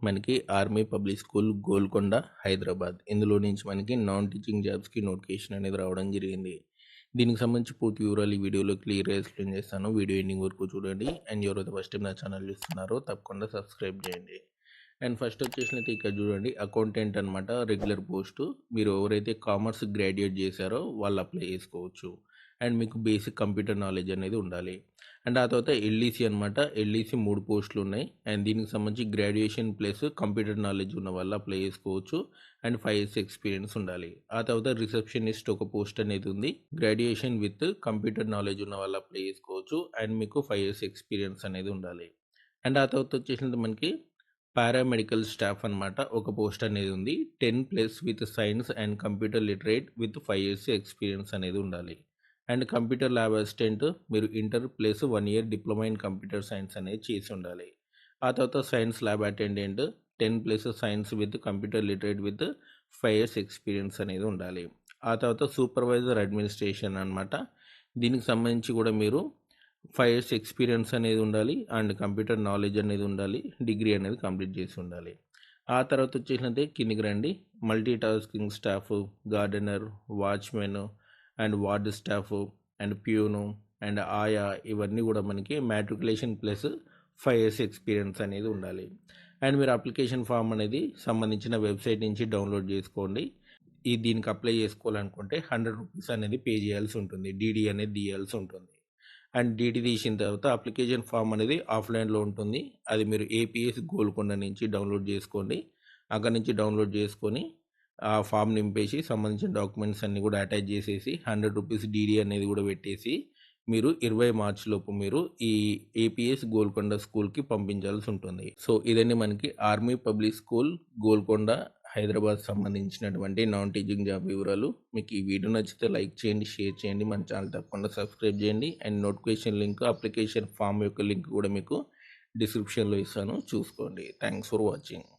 మనకి army public school Golconda Hyderabad ఇందులో నుంచి మనకి నాన్ టీచింగ్ జాబ్స్కి నోటిఫికేషన్ అనేది రావడం జరిగింది. దీనికి సంబంధించి పూర్తి వివరాలు ఈ వీడియోలో క్లియర్గా ఎక్స్ప్లెయిన్ చేస్తాను. వీడియో ఎండింగ్ వరకు చూడండి. అండ్ ఎవరైతే ఫస్ట్ టైం నా ఛానల్ చూస్తున్నారో తప్పకుండా సబ్స్క్రైబ్ చేయండి. అండ్ ఫస్ట్ వచ్చేసినైతే ఇక్కడ చూడండి, అకౌంటెంట్ అనమాట, రెగ్యులర్ పోస్టు. మీరు ఎవరైతే కామర్స్ గ్రాడ్యుయేట్ చేశారో వాళ్ళు అప్లై చేసుకోవచ్చు. అండ్ మీకు బేసిక్ కంప్యూటర్ నాలెడ్జ్ అనేది ఉండాలి. అండ్ ఆ తర్వాత ఎల్ఈసి అనమాట, ఎల్ఈసి 3 పోస్టులు ఉన్నాయి. అండ్ దీనికి సంబంధించి గ్రాడ్యుయేషన్ ప్లస్ కంప్యూటర్ నాలెడ్జ్ ఉన్న వాళ్ళు అప్లై చేసుకోవచ్చు. అండ్ 5 ఇయర్స్ ఎక్స్పీరియన్స్ ఉండాలి. ఆ తర్వాత రిసెప్షనిస్ట్ ఒక పోస్ట్ అనేది ఉంది. గ్రాడ్యుయేషన్ విత్ కంప్యూటర్ నాలెడ్జ్ ఉన్న వాళ్ళు అప్లై చేసుకోవచ్చు. అండ్ మీకు 5 ఇయర్స్ ఎక్స్పీరియన్స్ అనేది ఉండాలి. అండ్ ఆ తర్వాత వచ్చేసినది మనకి పారామెడికల్ స్టాఫ్ అనమాట, ఒక పోస్ట్ అనేది ఉంది. 10+ with science and computer literate with 5 years experience అనేది ఉండాలి. అండ్ కంప్యూటర్ ల్యాబ్ అసిస్టెంట్ మీరు inter plus 1 year diploma in computer science అనేది చేసి ఉండాలి. ఆ తర్వాత science lab attendant 10+ science with computer literate with 5 years experience అనేది ఉండాలి. ఆ తర్వాత సూపర్వైజర్ అడ్మినిస్ట్రేషన్ అనమాట, దీనికి సంబంధించి కూడా మీరు 5 ఇయర్స్ ఎక్స్పీరియన్స్ అనేది ఉండాలి. అండ్ కంప్యూటర్ నాలెడ్జ్ అనేది ఉండాలి. డిగ్రీ అనేది కంప్లీట్ చేసి ఉండాలి. ఆ తర్వాత వచ్చేసినట్టే కిందికి రండి, multi tasking staff, gardener, watchman and ward staff and peon and ఆయా, ఇవన్నీ కూడా మనకి మ్యాట్రికులేషన్ ప్లస్ 5 ఇయర్స్ ఎక్స్పీరియన్స్ అనేది ఉండాలి. అండ్ మీరు అప్లికేషన్ ఫామ్ అనేది సంబంధించిన వెబ్సైట్ నుంచి డౌన్లోడ్ చేసుకోండి. దీనికి అప్లై చేసుకోవాలనుకుంటే 100 రూపీస్ అనేది పే చేయాల్సి ఉంటుంది. డీడీ అనేది తీయాల్సి ఉంటుంది. అండ్ డీడీ తీసిన తర్వాత అప్లికేషన్ ఫామ్ అనేది ఆఫ్లైన్లో ఉంటుంది. అది మీరు ఏపీఎస్ గోల్కొండ నుంచి డౌన్లోడ్ చేసుకోండి. అక్కడ నుంచి డౌన్లోడ్ చేసుకొని ఆ ఫామ్ నింపేసి సంబంధించిన డాక్యుమెంట్స్ అన్నీ కూడా అటాచ్ చేసేసి 100 రూపీస్ డీడీ అనేది కూడా పెట్టేసి మీరు 20 మార్చి లోపు మీరు ఈ ఏపీఎస్ గోల్కొండ స్కూల్కి పంపించాల్సి ఉంటుంది. సో ఇదండి మనకి army public school Golconda Hyderabad సంబంధించినటువంటి నాన్ టీచింగ్ జాబ్ వివరాలు. మీకు ఈ వీడియో నచ్చితే లైక్ చేయండి, షేర్ చేయండి, మన ఛానల్ తప్పకుండా సబ్స్క్రైబ్ చేయండి. And notification link, application form యొక్క లింక్ కూడా మీకు డిస్క్రిప్షన్లో ఇస్తాను, చూసుకోండి. Thanks for watching.